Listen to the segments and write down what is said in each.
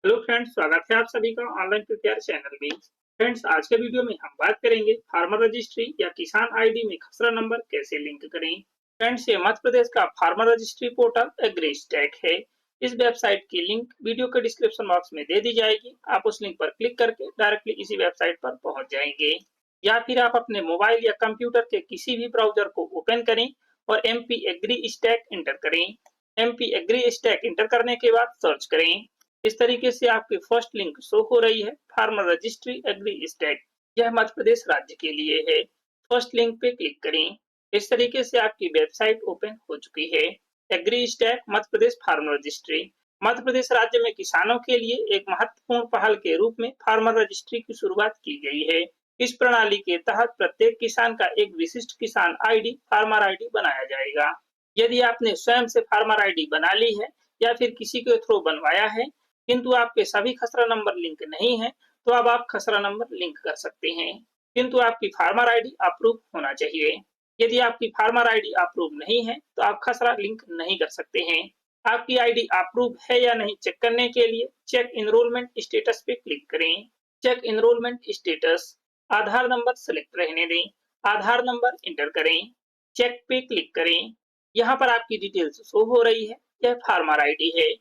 Hello friends, स्वागत है आप सभी का ऑनलाइन प्रिपेयर चैनल में। फ्रेंड्स, आज के वीडियो में हम बात करेंगे फार्मर रजिस्ट्री या किसान आईडी में खसरा नंबर कैसे लिंक करें। फ्रेंड्स, ये मध्य प्रदेश का फार्मर रजिस्ट्री पोर्टल एग्रीस्टैक है। इस वेबसाइट की लिंक वीडियो के डिस्क्रिप्शन बॉक्स में दे दी जाएगी। आप उस लिंक पर क्लिक करके डायरेक्टली इसी वेबसाइट पर पहुंच जाएंगे, या फिर आप अपने मोबाइल या कंप्यूटर के किसी भी ब्राउजर को ओपन करें और MP एग्री स्टैक इंटर करें। MP एग्री स्टैक इंटर करने के बाद सर्च करें। इस तरीके से आपकी फर्स्ट लिंक शो हो रही है, फार्मर रजिस्ट्री एग्री स्टैक। यह मध्य प्रदेश राज्य के लिए है। फर्स्ट लिंक पे क्लिक करें। इस तरीके से आपकी वेबसाइट ओपन हो चुकी है। Agri stack Madhya Pradesh farmer registry. Madhya Pradesh राज्य में किसानों के लिए एक महत्वपूर्ण पहल के रूप में फार्मर रजिस्ट्री की शुरुआत की गई है। इस प्रणाली के तहत प्रत्येक किसान का एक विशिष्ट किसान आईडी फार्मर आईडी बनाया जाएगा। यदि आपने स्वयं से फार्मर आईडी बना ली है या फिर किसी के थ्रू बनवाया है, किंतु आपके सभी खसरा नंबर लिंक नहीं है, तो अब आप खसरा नंबर लिंक कर सकते हैं। किंतु आपकी फार्मर आईडी अप्रूव होना चाहिए। यदि आपकी फार्मर आईडी अप्रूव नहीं है, तो आप खसरा लिंक नहीं कर सकते हैं। आपकी आईडी अप्रूव है या नहीं चेक करने के लिए चेक इनरोलमेंट स्टेटस पे क्लिक करें। Check enrollment status. Aadhaar number select रहने दें। आधार नंबर इंटर करें। चेक पे क्लिक करें। यहाँ पर आपकी डिटेल्स शो हो रही है। यह फार्मर आईडी है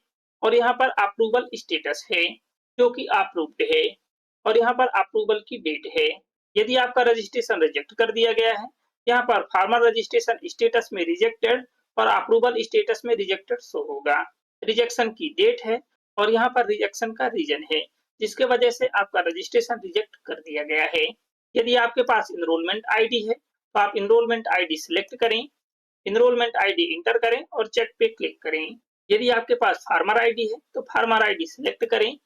और यहाँ पर अप्रूवल स्टेटस है, जो कि अप्रूव्ड है, और यहाँ पर अप्रूवल की डेट है। यदि आपका रजिस्ट्रेशन रिजेक्ट कर दिया गया है, यहाँ पर फार्मर रजिस्ट्रेशन स्टेटस में रिजेक्टेड और अप्रूवल स्टेटस में रिजेक्टेड शो होगा। रिजेक्शन की डेट है और यहाँ पर रिजेक्शन का रीजन है, जिसके वजह से आपका रजिस्ट्रेशन रिजेक्ट कर दिया गया है। यदि आपके पास इनरोलमेंट आईडी है, तो आप इनरोलमेंट आईडी सिलेक्ट करें, इनरोलमेंट आईडी इंटर करें और चेक पे क्लिक करें। यदि आपके पास फार्मर आईडी है, तो फार्मर आईडी सिलेक्ट करें,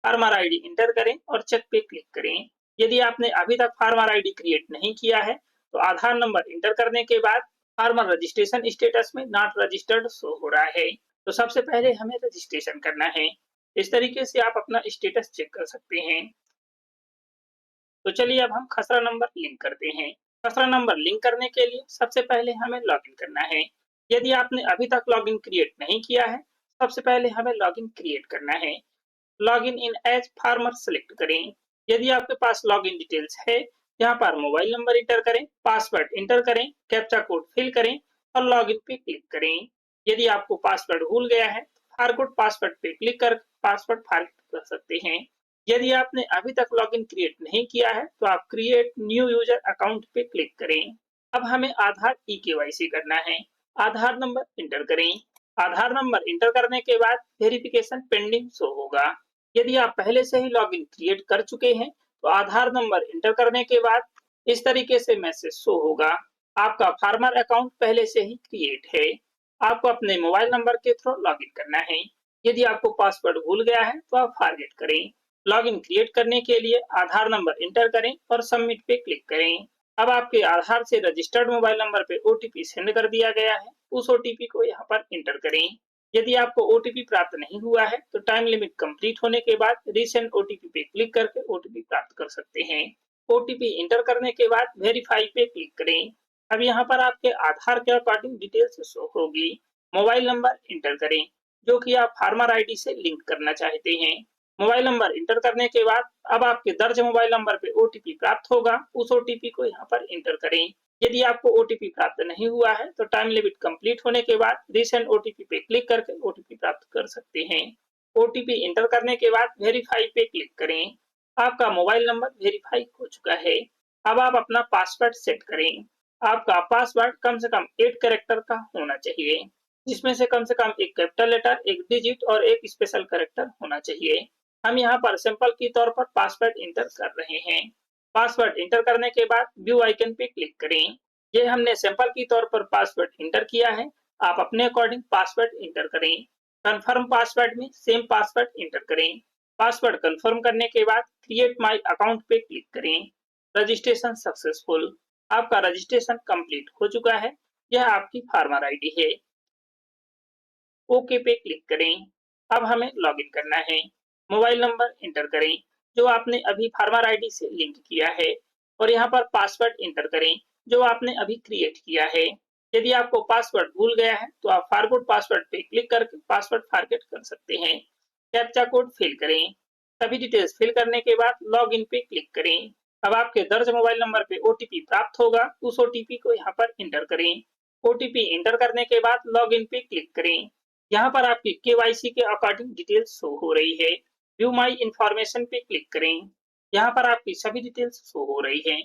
फार्मर आईडी इंटर करें और चेक पे क्लिक करें। यदि आपने अभी तक फार्मर आईडी क्रिएट नहीं किया है, तो आधार नंबर इंटर करने के बाद फार्मर रजिस्ट्रेशन स्टेटस में नॉट रजिस्टर्ड शो हो रहा है। तो सबसे पहले हमें रजिस्ट्रेशन करना है। इस तरीके से आप अपना स्टेटस चेक कर सकते हैं। तो चलिए अब हम खसरा नंबर लिंक करते हैं। खसरा नंबर लिंक करने के लिए सबसे पहले हमें लॉगिन करना है। यदि आपने अभी तक लॉगिन क्रिएट नहीं किया है, सबसे पहले हमें लॉगिन क्रिएट करना है। Login in as farmer select करें। यदि आपके पास लॉगिन डिटेल्स है, यहाँ पर मोबाइल नंबर इंटर करें, पासवर्ड इंटर करें, कैप्चा कोड फिल करें और लॉगिन पे क्लिक करें। यदि आपको पासवर्ड भूल गया है, तो फॉरगॉट पासवर्ड पे क्लिक कर पासवर्ड फॉरगेट कर सकते हैं। यदि आपने अभी तक लॉगिन क्रिएट नहीं किया है, तो आप क्रिएट न्यू यूजर अकाउंट पे क्लिक करें। अब हमें आधार ई-केवाईसी करना है। आधार नंबर इंटर करें। आधार नंबर इंटर करने के बाद वेरिफिकेशन पेंडिंग शो होगा। यदि आप पहले से ही लॉगिन क्रिएट कर चुके हैं, तो आधार नंबर इंटर करने के बाद इस तरीके से मैसेज शो होगा। आपका फार्मर अकाउंट पहले से ही क्रिएट है। आपको अपने मोबाइल नंबर के थ्रू लॉगिन करना है। यदि आपको पासवर्ड भूल गया है, तो आप फॉरगेट करें। लॉगिन क्रिएट करने के लिए आधार नंबर इंटर करें और सबमिट पे क्लिक करें। अब आपके आधार से रजिस्टर्ड मोबाइल नंबर पे ओटीपी सेंड कर दिया गया है। उस ओटीपी को यहाँ पर इंटर करें। यदि आपको ओटीपी प्राप्त नहीं हुआ है, तो टाइम लिमिट कंप्लीट होने के बाद रीसेंड ओटीपी पे क्लिक करके ओटीपी प्राप्त कर सकते हैं। ओटीपी इंटर करने के बाद वेरीफाई पे क्लिक करें। अब यहाँ पर आपके आधार के अकॉर्डिंग डिटेल्स शो होगी। मोबाइल नंबर इंटर करें, जो कि आप फार्मर आईडी से लिंक करना चाहते हैं। मोबाइल नंबर इंटर करने के बाद अब आपके दर्ज मोबाइल नंबर पे ओटीपी प्राप्त होगा। उस ओटीपी को यहाँ पर इंटर करें। यदि आपको ओटीपी प्राप्त नहीं हुआ है, तो टाइम लिमिट कंप्लीट होने के बाद रीसेंड ओटीपी पे क्लिक करके ओटीपी प्राप्त कर सकते हैं। ओटीपी इंटर करने के बाद वेरीफाई पे क्लिक करें। आपका मोबाइल नंबर वेरीफाई हो चुका है। अब आप अपना पासवर्ड सेट करें। आपका पासवर्ड कम से कम 8 कैरेक्टर का होना चाहिए, जिसमें से कम एक कैपिटल लेटर, एक डिजिट और एक स्पेशल कैरेक्टर होना चाहिए। हम यहाँ पर सिंपल के तौर पर पासवर्ड इंटर कर रहे हैं। पासवर्ड इंटर करने के बाद व्यू आइकन पे क्लिक करें। ये हमने सिंपल के तौर पर पासवर्ड इंटर किया है। आप अपने अकॉर्डिंग पासवर्ड इंटर करें। कंफर्म पासवर्ड में सेम पासवर्ड इंटर करें। पासवर्ड कंफर्म करने के बाद क्रिएट माय अकाउंट पे क्लिक करें। Registration successful. आपका रजिस्ट्रेशन कंप्लीट हो चुका है। यह आपकी फार्मर आईडी है। ओके पे क्लिक करें। अब हमें लॉगिन करना है। मोबाइल नंबर इंटर करें, जो आपने अभी फार्मर आईडी से लिंक किया है, और यहाँ पर पासवर्ड इंटर करें, जो आपने अभी क्रिएट किया है। यदि आपको पासवर्ड भूल गया है, तो आप फॉरगॉट पासवर्ड पे क्लिक करके पासवर्ड फॉरगेट कर सकते हैं। कैप्चा कोड फिल करें। सभी डिटेल्स फिल करने के बाद लॉग इन पे क्लिक करें। अब आपके दर्ज मोबाइल नंबर पे ओटीपी प्राप्त होगा, उस ओटीपी को यहाँ पर इंटर करें। ओटीपी इंटर करने के बाद लॉग इन पे क्लिक करें। यहाँ पर आपकी केवाईसी के अकॉर्डिंग डिटेल्स शो हो रही है। व्यू माई इंफॉर्मेशन पे क्लिक करें। यहाँ पर आपकी सभी डिटेल्स शो हो रही है।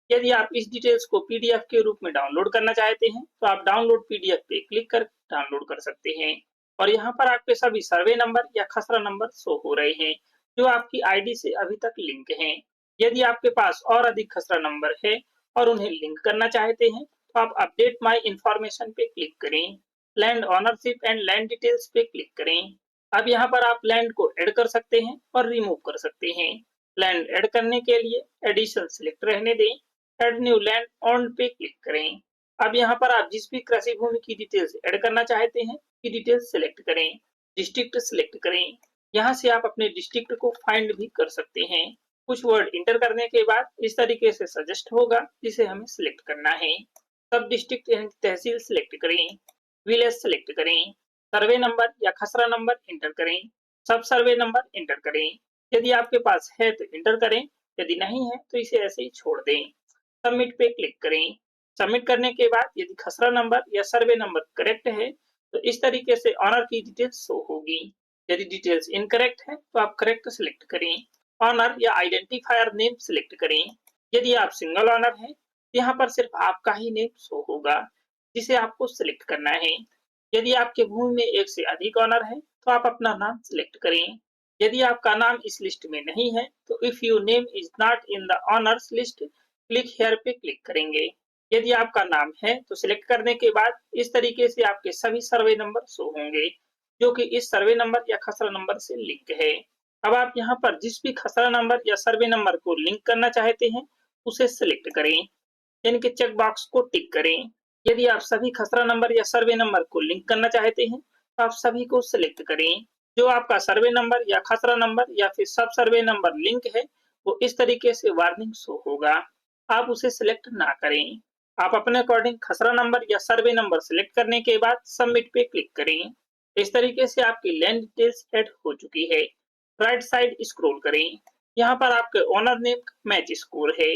यदि आप इस डिटेल्स को पीडीएफ के रूप में डाउनलोड करना चाहते हैं तो आप डाउनलोड पीडीएफ पे क्लिक कर डाउनलोड कर सकते हैं। और यहाँ पर आपके सभी सर्वे नंबर या खसरा नंबर शो हो रहे हैं जो आपकी आईडी से अभी तक लिंक हैं। यदि आपके पास और अधिक खसरा नंबर है और उन्हें लिंक करना चाहते हैं तो आप अपडेट माई इंफॉर्मेशन पे क्लिक करें। Land ownership and land details पे क्लिक करें। अब यहाँ पर आप लैंड को ऐड कर सकते हैं और रिमूव कर सकते हैं। लैंड ऐड करने के लिए एडिशन सिलेक्ट रहने दें। ऐड न्यू लैंड ऑन पे क्लिक करें। अब यहाँ पर आप जिस भी कृषि भूमि की डिटेल्स ऐड करना चाहते हैं की डिटेल्स सिलेक्ट करें। डिस्ट्रिक्ट सिलेक्ट करें। यहाँ से आप अपने डिस्ट्रिक्ट को फाइंड भी कर सकते हैं। कुछ वर्ड इंटर करने के बाद इस तरीके से सजेस्ट होगा जिसे हमें सिलेक्ट करना है। सब डिस्ट्रिक्ट यानी तहसील सिलेक्ट करें। विलेज सिलेक्ट करें। सर्वे नंबर या खसरा नंबर इंटर करें। सब सर्वे नंबर इंटर करें। यदि आपके पास है तो इंटर करें, यदि नहीं है तो इसे ऐसे ही छोड़ दें। सबमिट पे क्लिक करें। सबमिट करने के बाद यदि खसरा नंबर या सर्वे नंबर करेक्ट है तो इस तरीके से ऑनर की डिटेल्स शो होगी। यदि डिटेल्स इनकरेक्ट है तो आप करेक्ट सिलेक्ट करें। ऑनर या आइडेंटिफायर नेम सिलेक्ट करें। यदि आप सिंगल ऑनर हैं यहाँ पर सिर्फ आपका ही नेम शो होगा जिसे आपको सिलेक्ट करना है। यदि आपके भूमि में एक से अधिक ऑनर है तो आप अपना नाम सिलेक्ट करें। यदि आपका नाम इस लिस्ट में नहीं है तो if your name is not in the honours list click here पे क्लिक करेंगे। यदि आपका नाम है तो सिलेक्ट करने के बाद इस तरीके से आपके सभी सर्वे नंबर शो होंगे जो कि इस सर्वे नंबर या खसरा नंबर से लिंक है। अब आप यहाँ पर जिस भी खसरा नंबर या सर्वे नंबर को लिंक करना चाहते हैं उसे सिलेक्ट करें, यानी कि चेक बॉक्स को टिक करें। यदि आप सभी खसरा नंबर या सर्वे नंबर को लिंक करना चाहते हैं तो आप सभी को सिलेक्ट करें। जो आपका सर्वे नंबर या खसरा नंबर या फिर सब सर्वे नंबर लिंक है वो इस तरीके से वार्निंग शो होगा, आप उसे सिलेक्ट ना करें। आप अपने अकॉर्डिंग खसरा नंबर या सर्वे नंबर सिलेक्ट करने के बाद सबमिट पे क्लिक करें। इस तरीके से आपकी लैंड डिटेल्स ऐड हो चुकी है। राइट साइड स्क्रॉल करें। यहाँ पर आपके ओनर नेम मैच स्कोर है।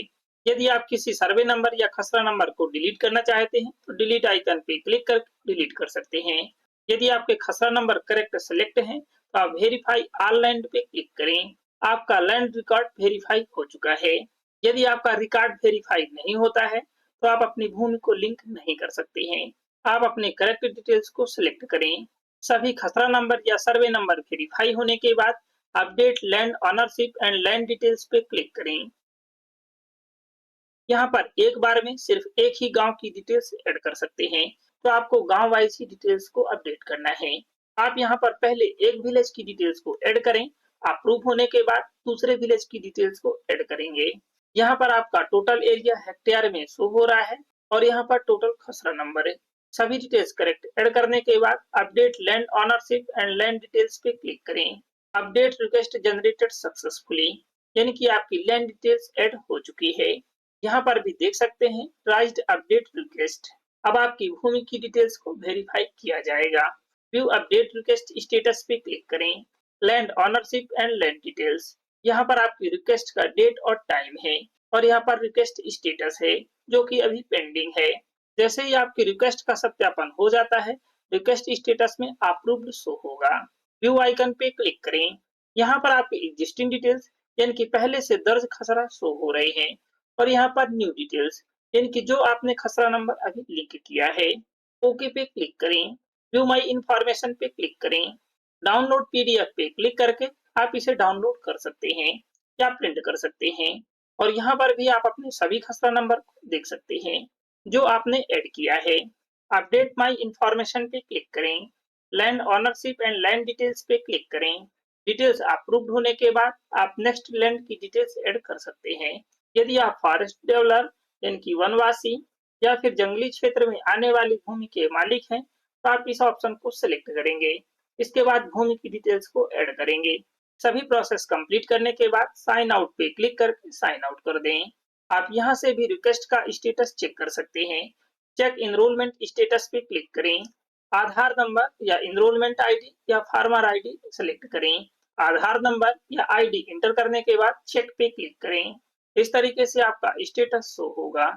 यदि आप किसी सर्वे नंबर या खसरा नंबर को डिलीट करना चाहते हैं तो डिलीट आइकन पे क्लिक कर डिलीट कर सकते हैं। यदि आपके खसरा नंबर करेक्ट सेलेक्ट है तो आप वेरीफाई ऑल लैंड पे क्लिक करें। आपका लैंड रिकॉर्ड वेरीफाई हो चुका है। यदि आपका रिकॉर्ड वेरीफाई नहीं होता है तो आप अपनी भूमि को लिंक नहीं कर सकते हैं। आप अपने करेक्ट डिटेल्स को सिलेक्ट करें। सभी खसरा नंबर या सर्वे नंबर वेरीफाई होने के बाद update land ownership and land details पे क्लिक करें। यहाँ पर एक बार में सिर्फ एक ही गांव की डिटेल्स ऐड कर सकते हैं तो आपको गांव वाइज ही डिटेल्स को अपडेट करना है। आप यहाँ पर पहले एक विलेज की डिटेल्स को ऐड करें। अप्रूव होने के बाद दूसरे विलेज की डिटेल्स को ऐड करेंगे। यहाँ पर आपका टोटल एरिया हेक्टेयर में शो हो रहा है और यहाँ पर टोटल खसरा नंबर है। सभी डिटेल्स करेक्ट ऐड करने के बाद update land ownership and land details पे क्लिक करें। अपडेट रिक्वेस्ट जनरेटेड सक्सेसफुली, यानी कि आपकी लैंड डिटेल्स ऐड हो चुकी है। यहाँ पर भी देख सकते हैं राइज्ड अपडेट रिक्वेस्ट। अब आपकी भूमि की डिटेल्स को वेरीफाई किया जाएगा। व्यू अपडेट रिक्वेस्ट स्टेटस पे क्लिक करें। Land ownership and land details, यहाँ पर आपकी रिक्वेस्ट का डेट और टाइम है और यहाँ पर रिक्वेस्ट स्टेटस है जो कि अभी पेंडिंग है। जैसे ही आपकी रिक्वेस्ट का सत्यापन हो जाता है रिक्वेस्ट स्टेटस में अप्रूव्ड शो होगा। व्यू आइकन पे क्लिक करें। यहाँ पर आपकी एग्जिस्टिंग डिटेल्स यानी कि पहले से दर्ज खसरा शो हो रहे हैं और यहाँ पर न्यू डिटेल्स यानी कि जो आपने खसरा नंबर अभी लिंक किया है। ओके पे क्लिक करें। व्यू माई इंफॉर्मेशन पे क्लिक करें। डाउनलोड पीडीएफ पे क्लिक करके आप इसे डाउनलोड कर सकते हैं या प्रिंट कर सकते हैं और यहाँ पर भी आप अपने सभी खसरा नंबर को देख सकते हैं जो आपने ऐड किया है। अपडेट माई इंफॉर्मेशन पे क्लिक करें। Land ownership and land details पे क्लिक करें। डिटेल्स अप्रूव्ड होने के बाद आप नेक्स्ट लैंड की डिटेल्स ऐड कर सकते हैं। यदि आप फॉरेस्ट डेवलपर यानी कि वनवासी या फिर जंगली क्षेत्र में आने वाली भूमि के मालिक हैं तो आप इस ऑप्शन को सिलेक्ट करेंगे। इसके बाद भूमि की डिटेल्स को ऐड करेंगे। सभी प्रोसेस कंप्लीट करने के बाद साइन आउट पे क्लिक करके साइन आउट कर दें। आप यहां से भी रिक्वेस्ट का स्टेटस चेक कर सकते हैं। चेक इनरोलमेंट स्टेटस पे क्लिक करें। आधार नंबर या इनरोलमेंट आईडी या फार्मर आईडी सेलेक्ट करें। आधार नंबर या आईडी इंटर करने के बाद चेक पे क्लिक करें। इस तरीके से आपका स्टेटस शो होगा।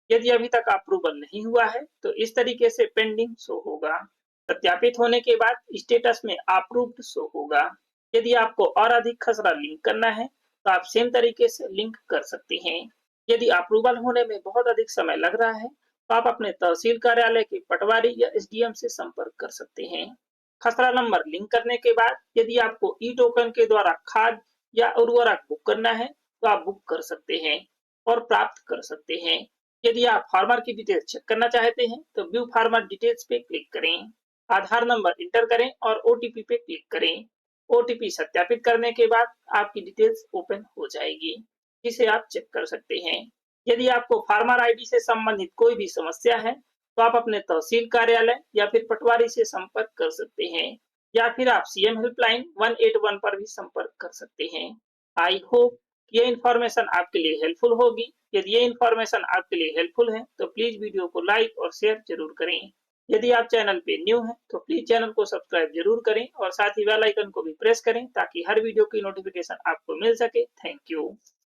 यदि अभी तक अप्रूवल नहीं हुआ है तो इस तरीके से पेंडिंग शो होगा। सत्यापित होने के बाद स्टेटस में अप्रूव्ड शो होगा। यदि आपको और अधिक खसरा लिंक करना है तो आप सेम तरीके से लिंक कर सकते हैं। यदि अप्रूवल होने में बहुत अधिक समय लग रहा है तो आप अपने तहसील कार्यालय के पटवारी या एसडीएम से संपर्क कर सकते हैं। खसरा नंबर लिंक करने के बाद यदि आपको ई टोकन के द्वारा खाद या उर्वरक बुक करना है तो आप बुक कर सकते हैं और प्राप्त कर सकते हैं। यदि आप फार्मर की डिटेल्स चेक करना चाहते हैं तो व्यू फार्मर डिटेल्स पे क्लिक करें। आधार नंबर इंटर करें और ओटीपी पे क्लिक करें। ओटीपी सत्यापित करने के बाद आपकी डिटेल्स ओपन हो जाएगी, जिसे आप चेक कर सकते हैं। यदि आपको फार्मर आईडी से संबंधित कोई भी समस्या है तो आप अपने तहसील कार्यालय या फिर पटवारी से संपर्क कर सकते हैं या फिर आप सीएम हेल्पलाइन 181 पर भी संपर्क कर सकते हैं। आई होप ये इन्फॉर्मेशन आपके लिए हेल्पफुल होगी। यदि ये इन्फॉर्मेशन आपके लिए हेल्पफुल है तो प्लीज वीडियो को लाइक और शेयर जरूर करें। यदि आप चैनल पे न्यू हैं तो प्लीज चैनल को सब्सक्राइब जरूर करें और साथ ही बेल आइकन को भी प्रेस करें ताकि हर वीडियो की नोटिफिकेशन आपको मिल सके। Thank you.